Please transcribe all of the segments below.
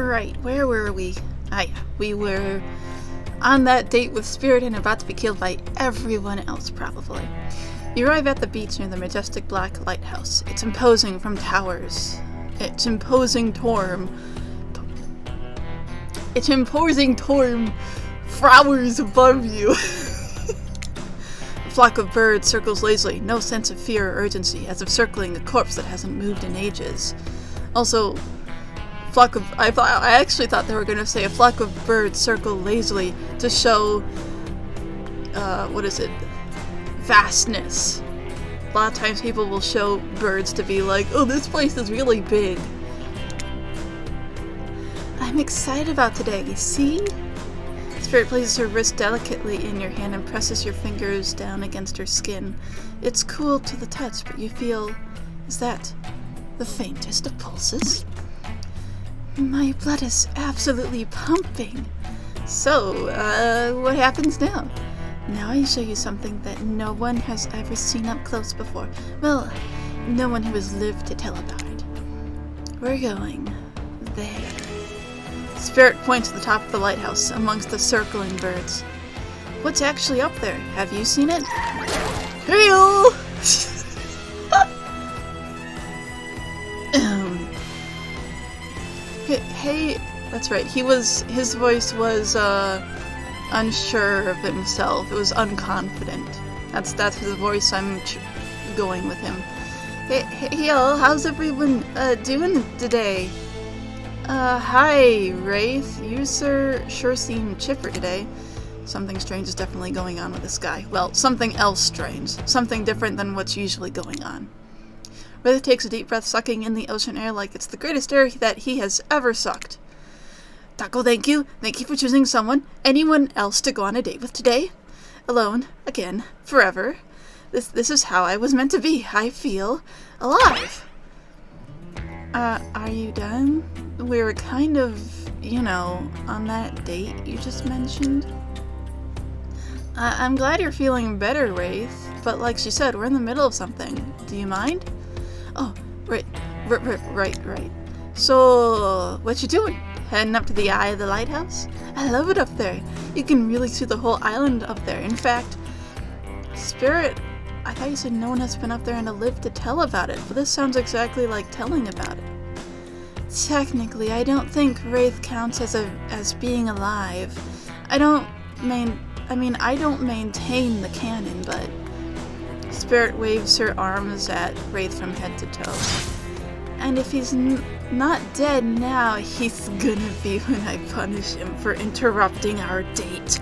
Right, where were we? Ah yeah, we were on that date with Spirit and about to be killed by everyone else, probably. You arrive at the beach near the majestic black lighthouse. It's imposing from towers. It's imposing torm flowers above you. A flock of birds circles lazily, no sense of fear or urgency, as if circling a corpse that hasn't moved in ages. Also, I actually thought they were going to say a flock of birds circle lazily to show, vastness. A lot of times people will show birds to be like, oh, this place is really big. I'm excited about today, you see? Spirit places her wrist delicately in your hand and presses your fingers down against her skin. It's cool to the touch, but you feel, is that the faintest of pulses? My blood is absolutely pumping. So, what happens now? Now I show you something that no one has ever seen up close before. Well, no one who has lived to tell about it. We're going there. Spirit points to the top of the lighthouse, amongst the circling birds. What's actually up there? Have you seen it? Hey-o! Hey, that's right. His voice was, unsure of himself. It was unconfident. That's the voice I'm going with him. Hey, y'all, how's everyone, doing today? Hi, Wraith. You, sir, sure seem chipper today. Something strange is definitely going on with this guy. Well, something else strange. Something different than what's usually going on. Wraith takes a deep breath, sucking in the ocean air like it's the greatest air that he has ever sucked. Taco, thank you. Thank you for choosing anyone else to go on a date with today. Alone, again, forever. This is how I was meant to be. I feel alive. Are you done? We were kind of, on that date you just mentioned. I'm glad you're feeling better, Wraith. But like she said, we're in the middle of something. Do you mind? Oh, right. So, what you doing? Heading up to the eye of the lighthouse? I love it up there. You can really see the whole island up there. In fact, Spirit, I thought you said no one has been up there and lived to tell about it, but this sounds exactly like telling about it. Technically, I don't think Wraith counts as being alive. I don't maintain the canon, but Spirit waves her arms at Wraith from head to toe. And if he's not dead now, he's gonna be when I punish him for interrupting our date.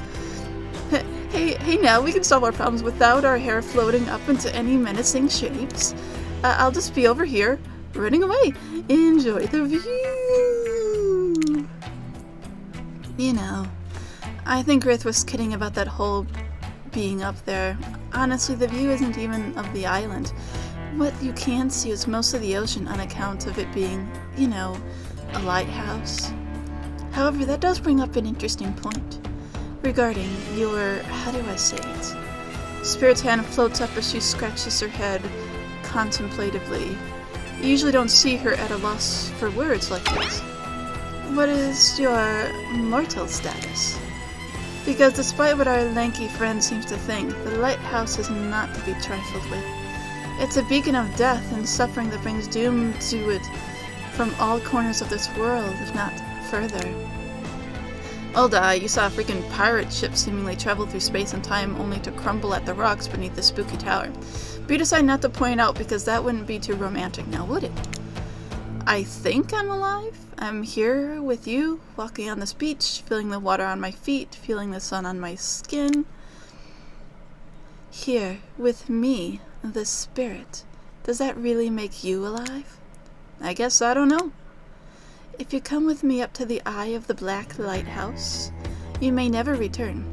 Hey now, we can solve our problems without our hair floating up into any menacing shapes. I'll just be over here, running away. Enjoy the view! I think Wraith was kidding about that whole being up there. Honestly, the view isn't even of the island. What you can see is most of the ocean on account of it being, a lighthouse. However, that does bring up an interesting point regarding your, how do I say it? Spirit's hand floats up as she scratches her head contemplatively. You usually don't see her at a loss for words like this. What is your mortal status? Because despite what our lanky friend seems to think, the lighthouse is not to be trifled with. It's a beacon of death and suffering that brings doom to it from all corners of this world, if not further. You saw a freaking pirate ship seemingly travel through space and time only to crumble at the rocks beneath the spooky tower. But you decide not to point out because that wouldn't be too romantic now, would it? I think I'm alive. I'm here with you, walking on this beach, feeling the water on my feet, feeling the sun on my skin. Here, with me, the Spirit. Does that really make you alive? I guess I don't know. If you come with me up to the eye of the black lighthouse, you may never return.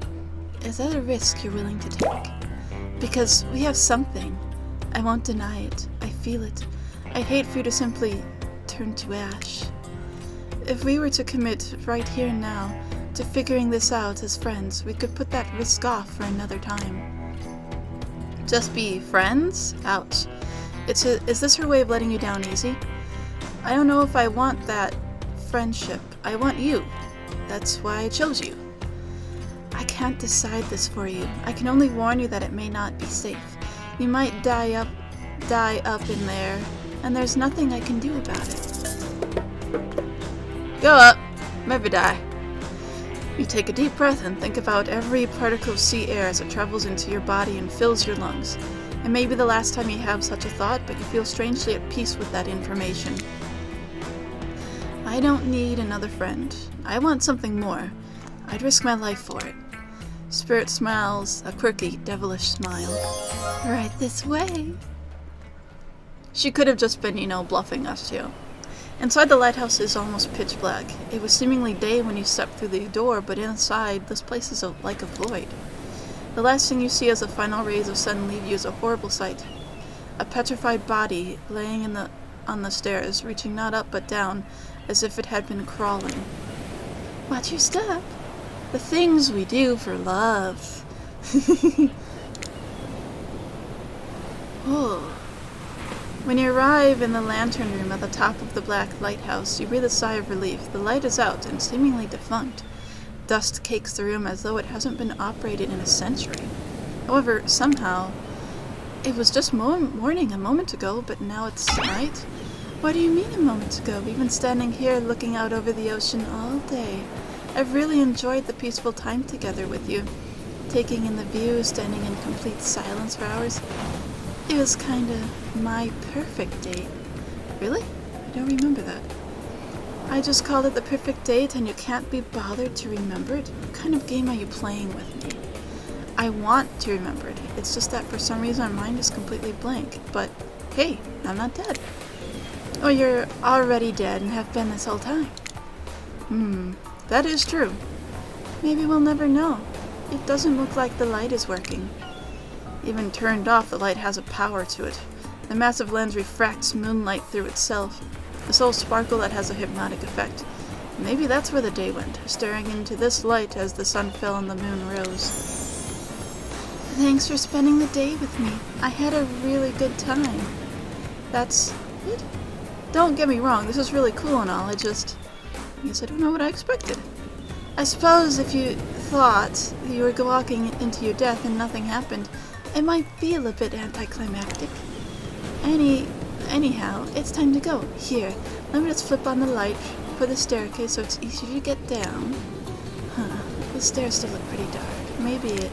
Is that a risk you're willing to take? Because we have something. I won't deny it. I feel it. I'd hate for you to simply turn to ash. If we were to commit right here and now to figuring this out as friends, we could put that risk off for another time. Just be friends? Ouch. Is this her way of letting you down easy? I don't know if I want that friendship. I want you. That's why I chose you. I can't decide this for you. I can only warn you that it may not be safe. You might die up in there, and there's nothing I can do about it. Go up. Never die. You take a deep breath and think about every particle of sea air as it travels into your body and fills your lungs. It may be the last time you have such a thought, but you feel strangely at peace with that information. I don't need another friend. I want something more. I'd risk my life for it. Spirit smiles, a quirky, devilish smile. Right this way. She could have just been, bluffing us too. Inside the lighthouse is almost pitch black. It was seemingly day when you stepped through the door, but inside, this place is like a void. The last thing you see as the final rays of sun leave you is a horrible sight. A petrified body laying on the stairs, reaching not up but down, as if it had been crawling. Watch your step. The things we do for love. Oh. When you arrive in the lantern room at the top of the black lighthouse, you breathe a sigh of relief. The light is out and seemingly defunct. Dust cakes the room as though it hasn't been operated in a century. However, somehow, it was just morning a moment ago, but now it's night. What do you mean a moment ago? We've been standing here looking out over the ocean all day. I've really enjoyed the peaceful time together with you, taking in the view, standing in complete silence for hours. It was kinda my perfect date. Really? I don't remember that. I just called it the perfect date and you can't be bothered to remember it? What kind of game are you playing with me? I want to remember it. It's just that for some reason my mind is completely blank. But hey, I'm not dead. Oh, you're already dead and have been this whole time. That is true. Maybe we'll never know. It doesn't look like the light is working. Even turned off, the light has a power to it. The massive lens refracts moonlight through itself, a sole sparkle that has a hypnotic effect. Maybe that's where the day went, staring into this light as the sun fell and the moon rose. Thanks for spending the day with me. I had a really good time. That's it? Don't get me wrong, this is really cool and all, I guess I don't know what I expected. I suppose if you thought you were walking into your death and nothing happened, it might feel a bit anticlimactic. Anyhow, it's time to go. Here, let me just flip on the light for the staircase so it's easier to get down. The stairs still look pretty dark. Maybe it...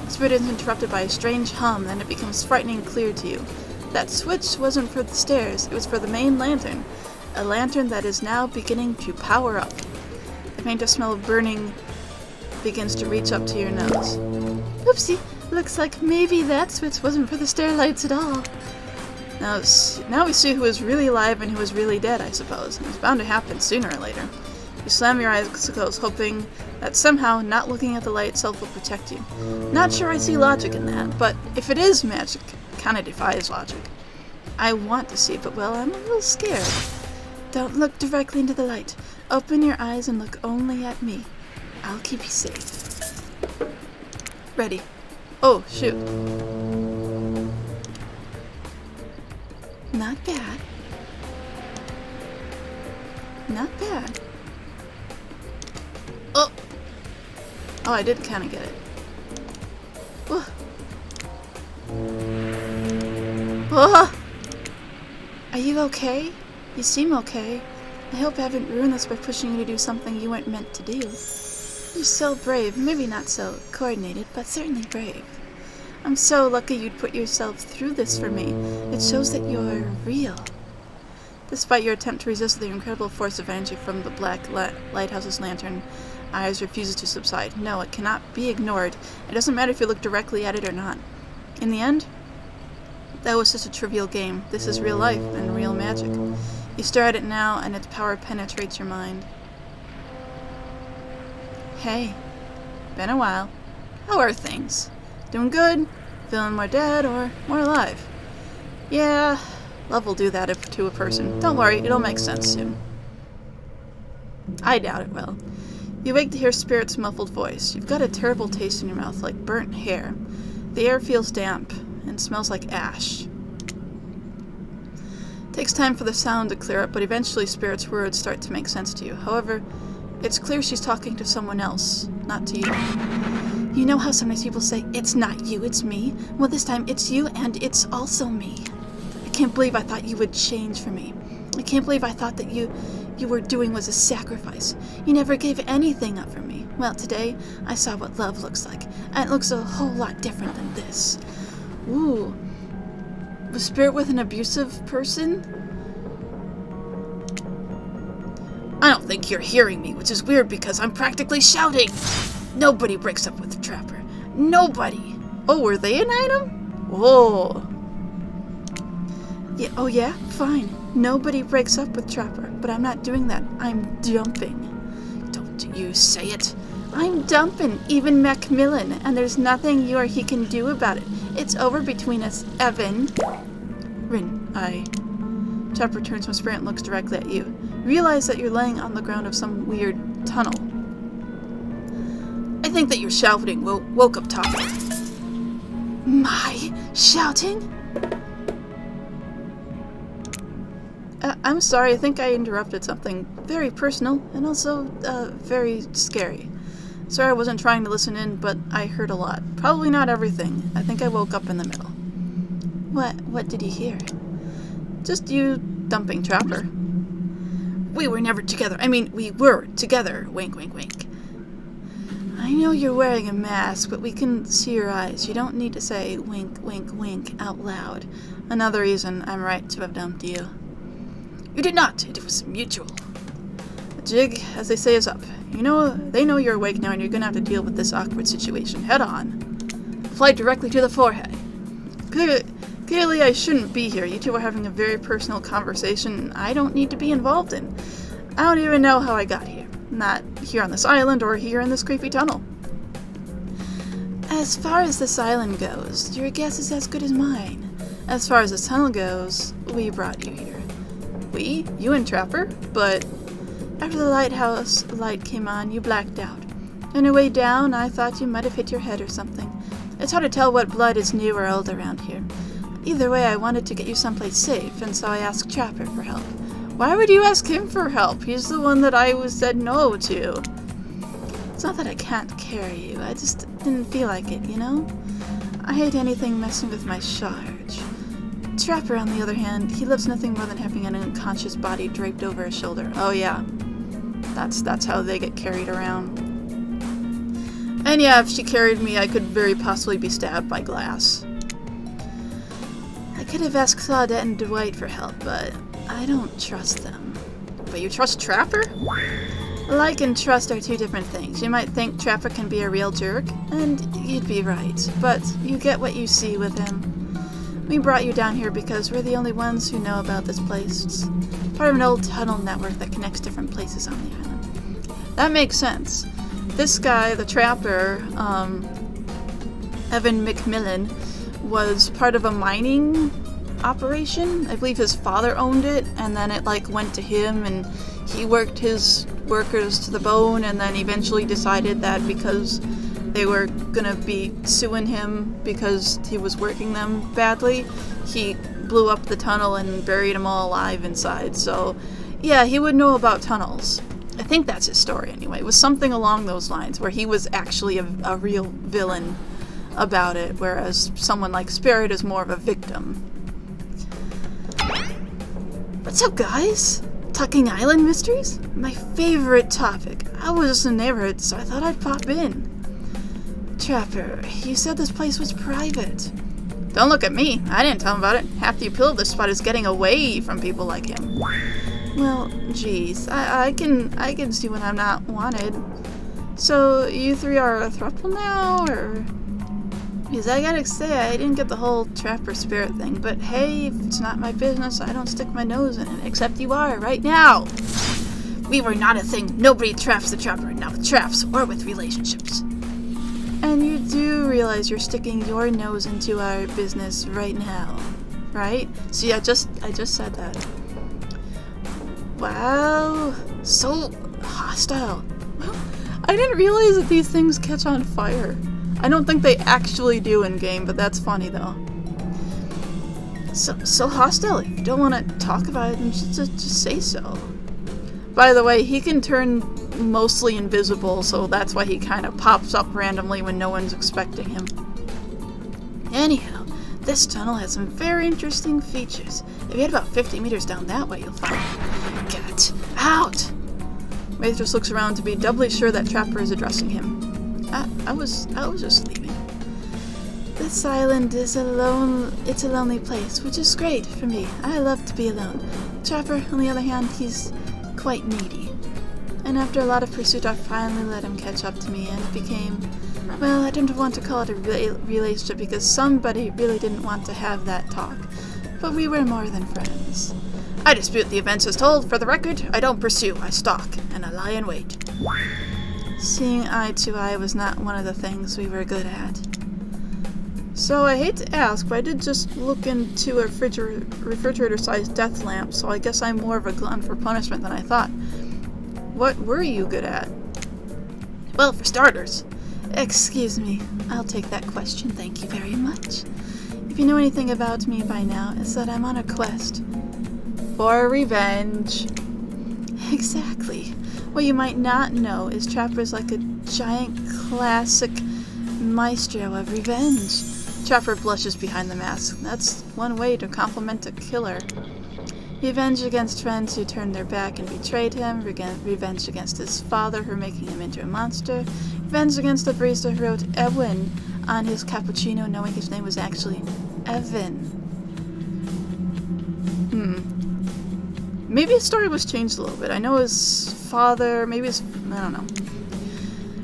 Spirit is interrupted by a strange hum, then it becomes frightening clear to you. That switch wasn't for the stairs, it was for the main lantern. A lantern that is now beginning to power up. The faintest smell of burning begins to reach up to your nose. Oopsie! Looks like maybe that switch wasn't for the stair lights at all. Now we see who is really alive and who is really dead, I suppose. It's bound to happen sooner or later. You slam your eyes closed, hoping that somehow not looking at the light itself will protect you. Not sure I see logic in that, but if it is magic, it kinda defies logic. I want to see it, but well, I'm a little scared. Don't look directly into the light. Open your eyes and look only at me. I'll keep you safe. Ready. Oh, shoot. Not bad. Not bad. Oh! Oh, I did kind of get it. Whoa. Whoa! Are you okay? You seem okay. I hope I haven't ruined this by pushing you to do something you weren't meant to do. You're so brave. Maybe not so coordinated, but certainly brave. I'm so lucky you'd put yourself through this for me. It shows that you're real. Despite your attempt to resist the incredible force of energy from the black lighthouse's lantern, eyes refuses to subside. No, it cannot be ignored. It doesn't matter if you look directly at it or not. In the end, that was just a trivial game. This is real life and real magic. You stare at it now, and its power penetrates your mind. Hey, been a while. How are things? Doing good? Feeling more dead or more alive? Yeah, love will do that to a person. Don't worry, it'll make sense soon. I doubt it will. You wake to hear Spirit's muffled voice. You've got a terrible taste in your mouth, like burnt hair. The air feels damp and smells like ash. Takes time for the sound to clear up, but eventually Spirit's words start to make sense to you. However, it's clear she's talking to someone else, not to you. You know how sometimes people say, it's not you, it's me? Well, this time it's you and it's also me. I can't believe I thought you would change for me. I can't believe I thought that you were doing was a sacrifice. You never gave anything up for me. Well, today I saw what love looks like, and it looks a whole lot different than this. Ooh. Was Spirit with an abusive person? I don't think you're hearing me, which is weird because I'm practically shouting. Nobody breaks up with a trapper. Nobody. Oh, were they an item? Whoa. Yeah, oh yeah? Fine. Nobody breaks up with Trapper, but I'm not doing that. I'm dumping. Don't you say it. I'm dumping even Macmillan, and there's nothing you or he can do about it. It's over between us, Evan. Rin, Trapper turns from Spirit and looks directly at you. Realize that you're laying on the ground of some weird tunnel. I think that your shouting woke up Topper. My shouting? I'm sorry, I think I interrupted something very personal and also very scary. Sorry I wasn't trying to listen in, but I heard a lot. Probably not everything. I think I woke up in the middle. What did you hear? Just you dumping Trapper. We were never together. I mean, we were together. Wink, wink, wink. I know you're wearing a mask, but we can see your eyes. You don't need to say wink, wink, wink out loud. Another reason I'm right to have dumped you. You did not. It was mutual. The jig, as they say, is up. You know, they know you're awake now and you're gonna have to deal with this awkward situation head on. Fly directly to the forehead. Clearly I shouldn't be here. You two are having a very personal conversation I don't need to be involved in. I don't even know how I got here. Not here on this island or here in this creepy tunnel. As far as this island goes, your guess is as good as mine. As far as this tunnel goes, we brought you here. We? You and Trapper? But after the lighthouse light came on, you blacked out. On your way down, I thought you might have hit your head or something. It's hard to tell what blood is new or old around here. Either way, I wanted to get you someplace safe, and so I asked Trapper for help. Why would you ask him for help? He's the one that I said no to. It's not that I can't carry you, I just didn't feel like it, you know? I hate anything messing with my charge. Trapper, on the other hand, he loves nothing more than having an unconscious body draped over his shoulder. Oh yeah, that's how they get carried around. And yeah, if she carried me, I could very possibly be stabbed by glass. I could have asked Claudette and Dwight for help, but I don't trust them. But you trust Trapper? Like and trust are two different things. You might think Trapper can be a real jerk, and you'd be right, but you get what you see with him. We brought you down here because we're the only ones who know about this place. It's part of an old tunnel network that connects different places on the island. That makes sense. This guy, the Trapper, Evan Macmillan, was part of a mining operation. I believe his father owned it, and then it went to him, and he worked his workers to the bone, and then eventually decided that because they were gonna be suing him because he was working them badly, he blew up the tunnel and buried them all alive inside. So yeah, he would know about tunnels. I think that's his story anyway. It was something along those lines where he was actually a real villain about it, whereas someone like Spirit is more of a victim. What's up, guys? Talking Island mysteries? My favorite topic. I was just in the neighborhood, so I thought I'd pop in. Trapper, you said this place was private. Don't look at me. I didn't tell him about it. Half the appeal of this spot is getting away from people like him. Well, geez, I can see when I'm not wanted. So you three are a throuple now, or? Because I gotta say, I didn't get the whole Trapper Spirit thing, but hey, if it's not my business, I don't stick my nose in it, except you are, right now! We were not a thing. Nobody traps the Trapper, not with traps or with relationships. And you do realize you're sticking your nose into our business right now, right? See, I just said that. Wow, so hostile. I didn't realize that these things catch on fire. I don't think they actually do in-game, but that's funny though. So hostile. If you don't want to talk about it, then just say so. By the way, he can turn mostly invisible, so that's why he kind of pops up randomly when no one's expecting him. Anyhow, this tunnel has some very interesting features. If you head about 50 meters down that way, you'll find... Get out! Wraith just looks around to be doubly sure that Trapper is addressing him. I was just leaving. This island is it's a lonely place, which is great for me. I love to be alone. Trapper, on the other hand, he's quite needy. And after a lot of pursuit, I finally let him catch up to me, and it became, well, I don't want to call it a relationship because somebody really didn't want to have that talk. But we were more than friends. I dispute the events as told. For the record, I don't pursue, I stalk, and I lie in wait. Seeing eye to eye was not one of the things we were good at. So I hate to ask, but I did just look into a refrigerator-sized death lamp, so I guess I'm more of a glutton for punishment than I thought. What were you good at? Well, for starters. Excuse me, I'll take that question, thank you very much. If you know anything about me by now, it's that I'm on a quest. For revenge. Exactly. What you might not know is Trapper's like a giant classic maestro of revenge. Trapper blushes behind the mask. That's one way to compliment a killer. Revenge against friends who turned their back and betrayed him. Revenge against his father for making him into a monster. Revenge against the barista who wrote Edwin on his cappuccino knowing his name was actually Evan. Maybe his story was changed a little bit. I know his father, maybe his... I don't know.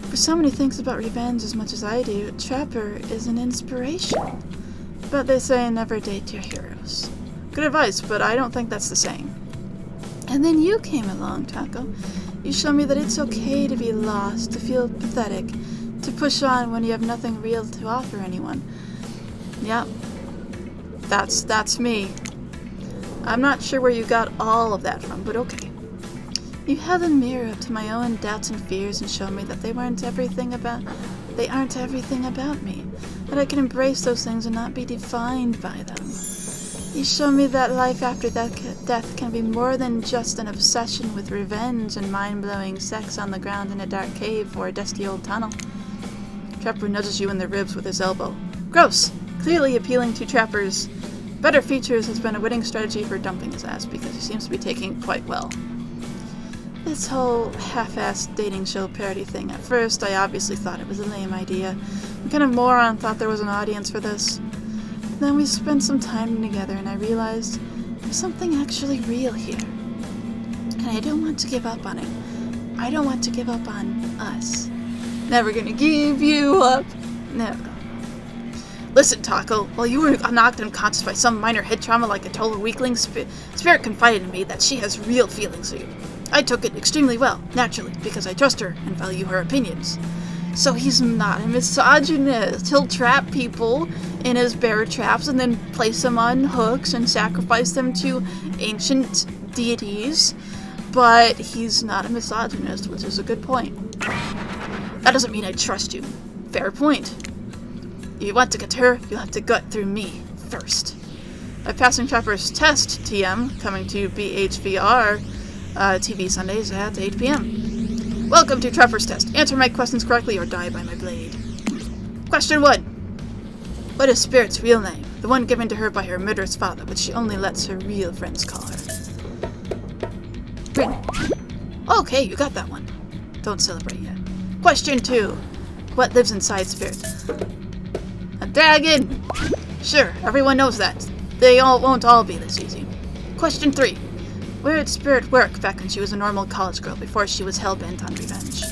For someone who thinks about revenge as much as I do, Trapper is an inspiration. But they say never date your heroes. Good advice, but I don't think that's the saying. And then you came along, Taco. You showed me that it's okay to be lost, to feel pathetic, to push on when you have nothing real to offer anyone. Yep. That's me. I'm not sure where you got all of that from, but okay. You held a mirror up to my own doubts and fears and showed me that they aren't everything about me. That I can embrace those things and not be defined by them. You showed me that life after death can be more than just an obsession with revenge and mind-blowing sex on the ground in a dark cave or a dusty old tunnel. Trapper nudges you in the ribs with his elbow. Gross! Clearly appealing to Trapper's better features has been a winning strategy for dumping his ass because he seems to be taking it quite well. This whole half-assed dating show parody thing, at first I obviously thought it was a lame idea. What kind of moron thought there was an audience for this? Then we spent some time together and I realized there's something actually real here. And I don't want to give up on it. I don't want to give up on us. Never gonna give you up. Never. Listen, Taco, while you were knocked unconscious by some minor head trauma like a total weakling, Spirit confided in me that she has real feelings for you. I took it extremely well, naturally, because I trust her and value her opinions. So he's not a misogynist. He'll trap people in his bear traps and then place them on hooks and sacrifice them to ancient deities. But he's not a misogynist, which is a good point. That doesn't mean I trust you. Fair point. If you want to get her, you'll have to gut through me first. By passing Trapper's test, TM, coming to BHVR TV Sundays at 8 p.m. Welcome to Trapper's test. Answer my questions correctly or die by my blade. Question 1. What is Spirit's real name? The one given to her by her murderous father, which she only lets her real friends call her. Grin. Okay, you got that one. Don't celebrate yet. Question 2. What lives inside Spirit? A dragon! Sure, everyone knows that. They won't all be this easy. Question 3. Where did Spirit work back when she was a normal college girl before she was hell-bent on revenge?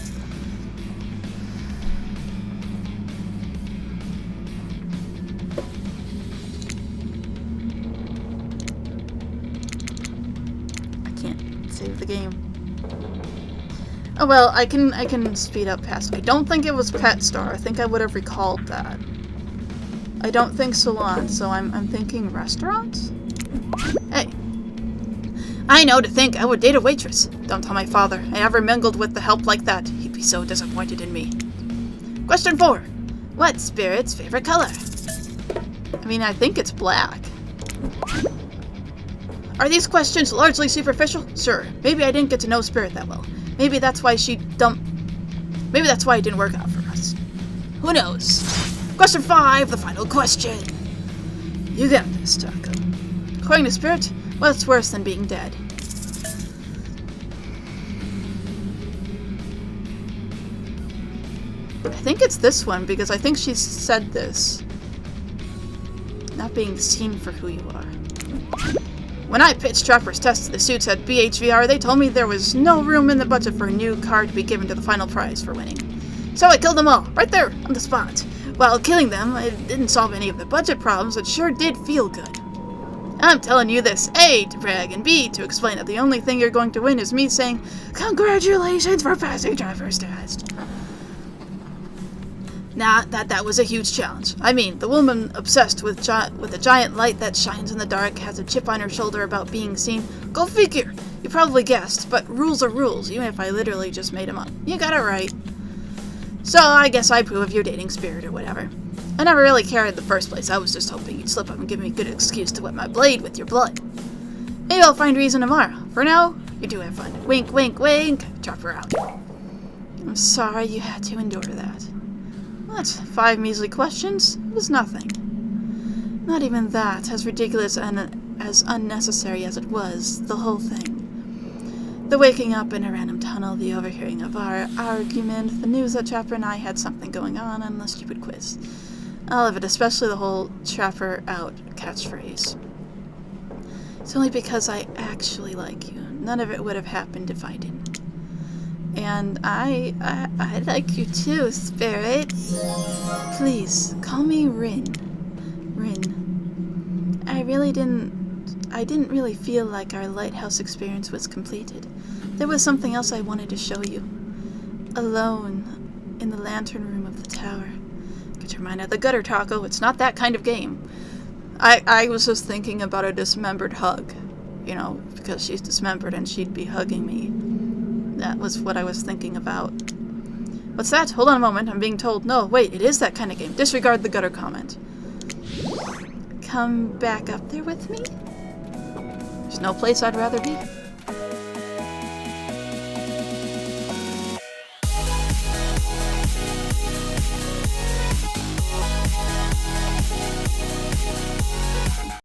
I can't save the game. Oh well, I can speed up past. I don't think it was Pet Star. I think I would have recalled that. I don't think salon, so I'm thinking restaurants? Hey. I know to think I would date a waitress. Don't tell my father I ever mingled with the help like that. He'd be so disappointed in me. Question 4. What's Spirit's favorite color? I mean, I think it's black. Are these questions largely superficial? Sure. Maybe I didn't get to know Spirit that well. Maybe that's why Maybe that's why it didn't work out for us. Who knows? Question 5, the final question. You got this, Taco. According to Spirit, what's worse than being dead? I think it's this one, because I think she said this. Not being seen for who you are. When I pitched Trapper's test to the suits at BHVR, they told me there was no room in the budget for a new card to be given to the final prize for winning. So I killed them all, right there, on the spot. While killing them, it didn't solve any of the budget problems, it sure did feel good. I'm telling you this, A, to brag, and B, to explain that the only thing you're going to win is me saying, "Congratulations for passing Trapper's test." Nah, that was a huge challenge. I mean, the woman obsessed with a giant light that shines in the dark has a chip on her shoulder about being seen. Go figure! You probably guessed, but rules are rules, even if I literally just made them up. You got it right. So I guess I approve of your dating Spirit or whatever. I never really cared in the first place. I was just hoping you'd slip up and give me a good excuse to wet my blade with your blood. Maybe I'll find reason tomorrow. For now, you do have fun. Wink, wink, wink. Chop her out. I'm sorry you had to endure that. What? 5 measly questions? It was nothing. Not even that, as ridiculous and as unnecessary as it was, the whole thing. The waking up in a random tunnel, the overhearing of our argument, the news that Trapper and I had something going on, and the stupid quiz. All of it, especially the whole Trapper out catchphrase. It's only because I actually like you. None of it would have happened if I didn't. And I like you too, Spirit. Please, call me Rin. Rin. I didn't really feel like our lighthouse experience was completed. There was something else I wanted to show you. Alone, in the lantern room of the tower. Get your mind out the gutter, Taco. It's not that kind of game. I was just thinking about a dismembered hug. You know, because she's dismembered and she'd be hugging me. That was what I was thinking about. What's that? Hold on a moment. I'm being told. No, wait, it is that kind of game. Disregard the gutter comment. Come back up there with me? There's no place I'd rather be.